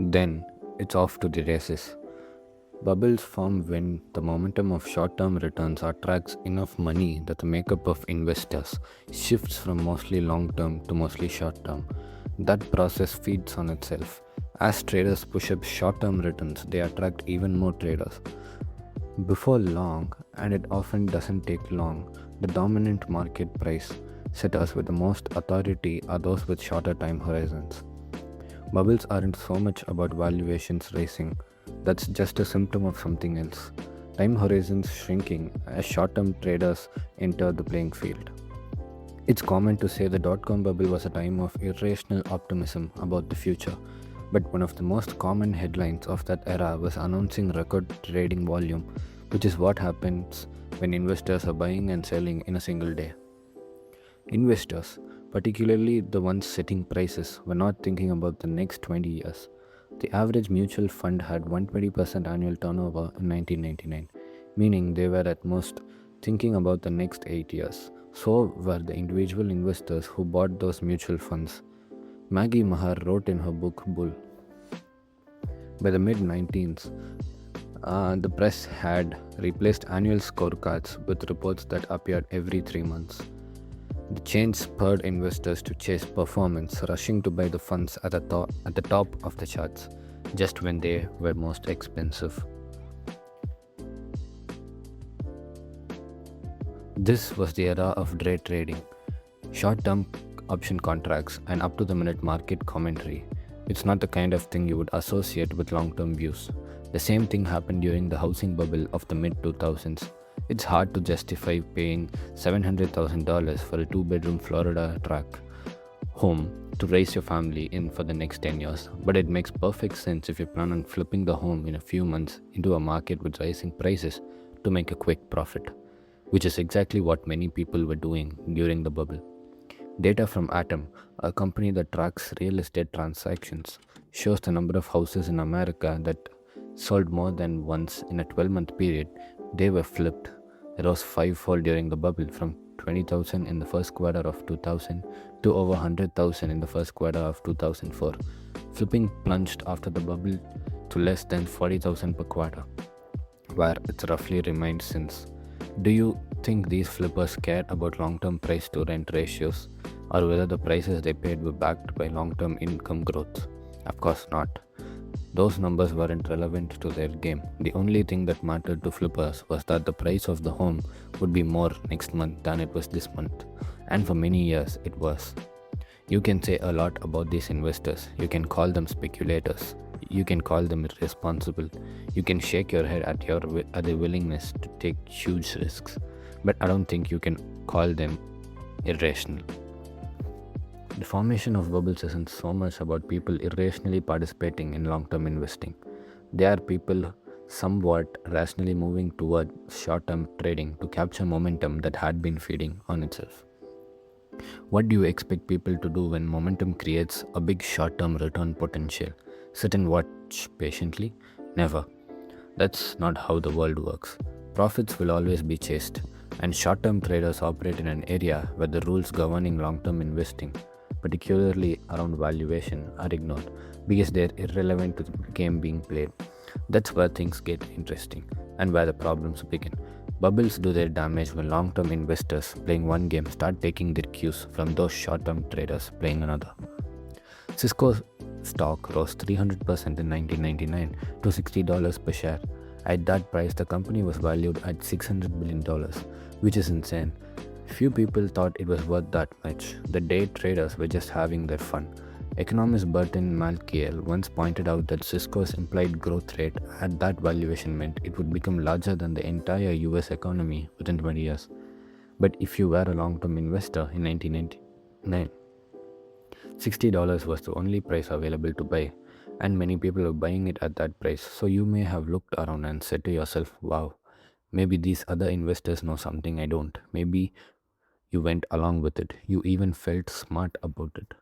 Then it's off to the races. Bubbles form when the momentum of short term returns attracts enough money that the makeup of investors shifts from mostly long term to mostly short term. That process feeds on itself. As traders push up short term returns, they attract even more traders. Before long, and it often doesn't take long, the dominant market price setters with the most authority are those with shorter time horizons. Bubbles aren't so much about valuations rising, that's just a symptom of something else. Time horizons shrinking as short term traders enter the playing field. It's common to say the dot-com bubble was a time of irrational optimism about the future, but one of the most common headlines of that era was announcing record trading volume, which is what happens when investors are buying and selling in a single day. Investors, particularly the ones setting prices, were not thinking about the next 20 years. The average mutual fund had 120% annual turnover in 1999, meaning they were at most thinking about the next 8 years. So were the individual investors who bought those mutual funds. Maggie Mahar wrote in her book Bull. By the mid 19s, the press had replaced annual scorecards with reports that appeared every 3 months. The change spurred investors to chase performance, rushing to buy the funds at the top of the charts, just when they were most expensive. This was the era of day trading, short term option contracts, and up to the minute market commentary. It's not the kind of thing you would associate with long term views. The same thing happened during the housing bubble of the mid 2000s. It's hard to justify paying $700,000 for a 2 bedroom Florida track home to raise your family in for the next 10 years, but it makes perfect sense if you plan on flipping the home in a few months into a market with rising prices to make a quick profit, which is exactly what many people were doing during the bubble. Data from Atom, a company that tracks real estate transactions, shows the number of houses in America that sold more than once in a 12-month period. They were flipped. Rose fivefold during the bubble from 20,000 in the first quarter of 2000 to over 100,000 in the first quarter of 2004. Flipping plunged after the bubble to less than 40,000 per quarter, where it's roughly remained since. Do you think these flippers cared about long term price to rent ratios or whether the prices they paid were backed by long term income growth? Of course not. Those numbers weren't relevant to their game. The only thing that mattered to flippers was that the price of the home would be more next month than it was this month. And for many years, it was. You can say a lot about these investors. You can call them speculators. You can call them irresponsible. You can shake your head at their willingness to take huge risks. But I don't think you can call them irrational. The formation of bubbles isn't so much about people irrationally participating in long term investing. They are people somewhat rationally moving toward short term trading to capture momentum that had been feeding on itself. What do you expect people to do when momentum creates a big short term return potential? Sit and watch patiently? Never. That's not how the world works. Profits will always be chased, and short term traders operate in an area where the rules governing long term investing, particularly around valuation, are ignored because they're irrelevant to the game being played. That's where things get interesting and where the problems begin. Bubbles do their damage when long term investors playing one game start taking their cues from those short term traders playing another. Cisco's stock rose 300% in 1999 to $60 per share. At that price, the company was valued at $600 billion, which is insane. Few people thought it was worth that much. The day traders were just having their fun. Economist Burton Malkiel once pointed out that Cisco's implied growth rate at that valuation meant it would become larger than the entire US economy within 20 years. But if you were a long-term investor in 1999, $60 was the only price available to buy, and many people were buying it at that price. So you may have looked around and said to yourself, wow, maybe these other investors know something I don't. Maybe you went along with it. You even felt smart about it.